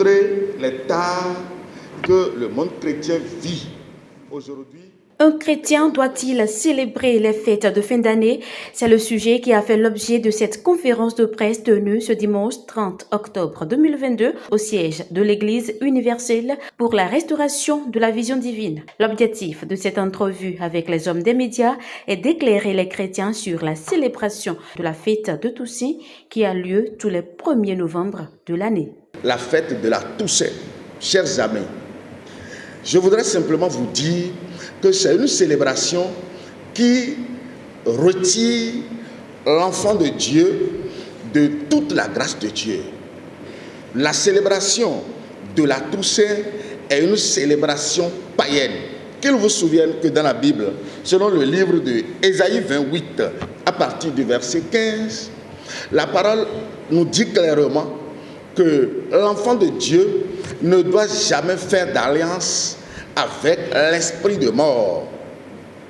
montrer l'état que le monde chrétien vit aujourd'hui. Un chrétien doit-il célébrer les fêtes de fin d'année? C'est le sujet qui a fait l'objet de cette conférence de presse tenue ce dimanche 30 octobre 2022 au siège de l'Église universelle pour la restauration de la vision divine. L'objectif de cette entrevue avec les hommes des médias est d'éclairer les chrétiens sur la célébration de la fête de Toussaint qui a lieu tous les 1er novembre de l'année. La fête de la Toussaint, chers amis, je voudrais simplement vous dire que c'est une célébration qui retire l'enfant de Dieu de toute la grâce de Dieu. La célébration de la Toussaint est une célébration païenne. Qu'il vous souvienne que dans la Bible, selon le livre de Ésaïe 28, à partir du verset 15, la parole nous dit clairement que l'enfant de Dieu ne doit jamais faire d'alliance avec l'esprit de mort.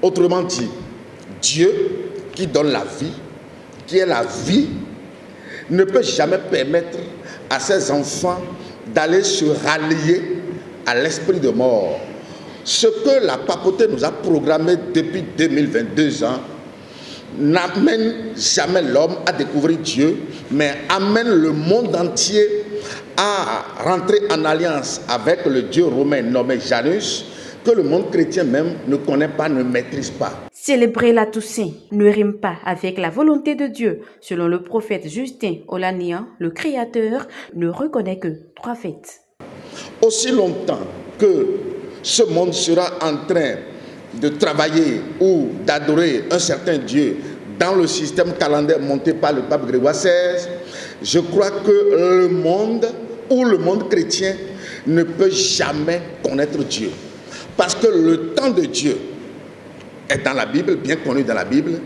Autrement dit, Dieu qui donne la vie, qui est la vie, ne peut jamais permettre à ses enfants d'aller se rallier à l'esprit de mort. Ce que la papauté nous a programmé depuis 2022 ans n'amène jamais l'homme à découvrir Dieu, mais amène le monde entier à rentrer en alliance avec le dieu romain nommé Janus, que le monde chrétien même ne connaît pas, ne maîtrise pas. Célébrer la Toussaint ne rime pas avec la volonté de Dieu. Selon le prophète Justin Olanian, le Créateur ne reconnaît que 3 fêtes. Aussi longtemps que ce monde sera en train de travailler ou d'adorer un certain Dieu dans le système calendaire monté par le pape Grégoire XVI, je crois que le monde ou le monde chrétien ne peut jamais connaître Dieu. Parce que le temps de Dieu est dans la Bible, bien connu dans la Bible,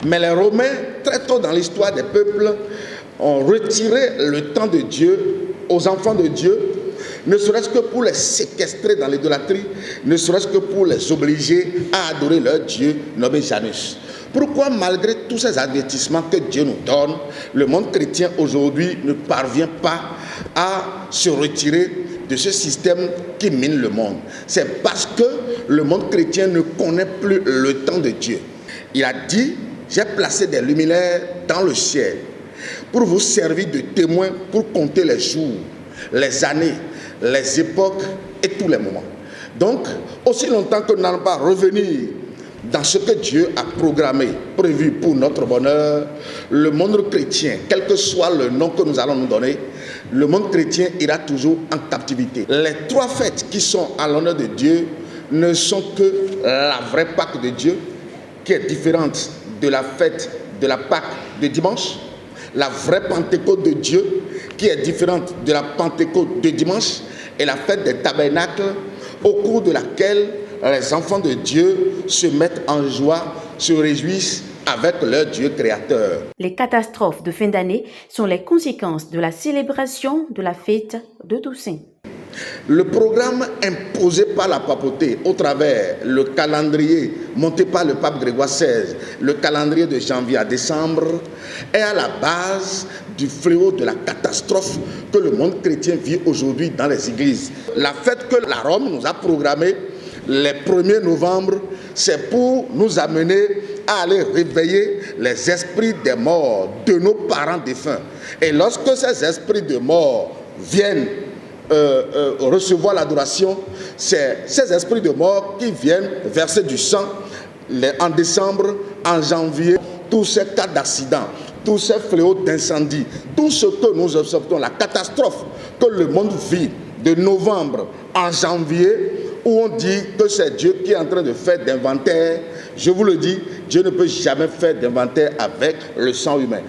mais les Romains, très tôt dans l'histoire des peuples, ont retiré le temps de Dieu aux enfants de Dieu, ne serait-ce que pour les séquestrer dans l'idolâtrie, ne serait-ce que pour les obliger à adorer leur Dieu nommé Janus. Pourquoi, malgré tous ces avertissements que Dieu nous donne, le monde chrétien aujourd'hui ne parvient pas à se retirer de ce système qui mine le monde? C'est parce que le monde chrétien ne connaît plus le temps de Dieu. Il a dit, j'ai placé des luminaires dans le ciel pour vous servir de témoins, pour compter les jours, les années, les époques et tous les moments. Donc, aussi longtemps que nous n'allons pas revenir dans ce que Dieu a programmé, prévu pour notre bonheur, le monde chrétien, quel que soit le nom que nous allons nous donner, le monde chrétien ira toujours en captivité. Les 3 fêtes qui sont à l'honneur de Dieu ne sont que la vraie Pâque de Dieu, qui est différente de la fête de la Pâque de dimanche, la vraie Pentecôte de Dieu, qui est différente de la Pentecôte de dimanche, et la fête des tabernacles, au cours de laquelle les enfants de Dieu se mettent en joie, se réjouissent avec leur Dieu créateur. Les catastrophes de fin d'année sont les conséquences de la célébration de la fête de Toussaint. Le programme imposé par la papauté au travers le calendrier monté par le pape Grégoire XVI, le calendrier de janvier à décembre, est à la base du fléau de la catastrophe que le monde chrétien vit aujourd'hui dans les églises. La fête que la Rome nous a programmée les 1er novembre, c'est pour nous amener à aller réveiller les esprits des morts de nos parents défunts. Et lorsque ces esprits de mort viennent recevoir l'adoration, c'est ces esprits de mort qui viennent verser du sang en décembre, en janvier, tous ces cas d'accident, tous ces fléaux d'incendie, tout ce que nous observons, la catastrophe que le monde vit de novembre en janvier, où on dit que c'est Dieu qui est en train de faire d'inventaire. Je vous le dis, Dieu ne peut jamais faire d'inventaire avec le sang humain.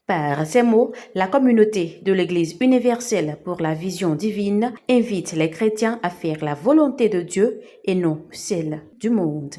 Par ces mots, la communauté de l'Église universelle pour la vision divine invite les chrétiens à faire la volonté de Dieu et non celle du monde.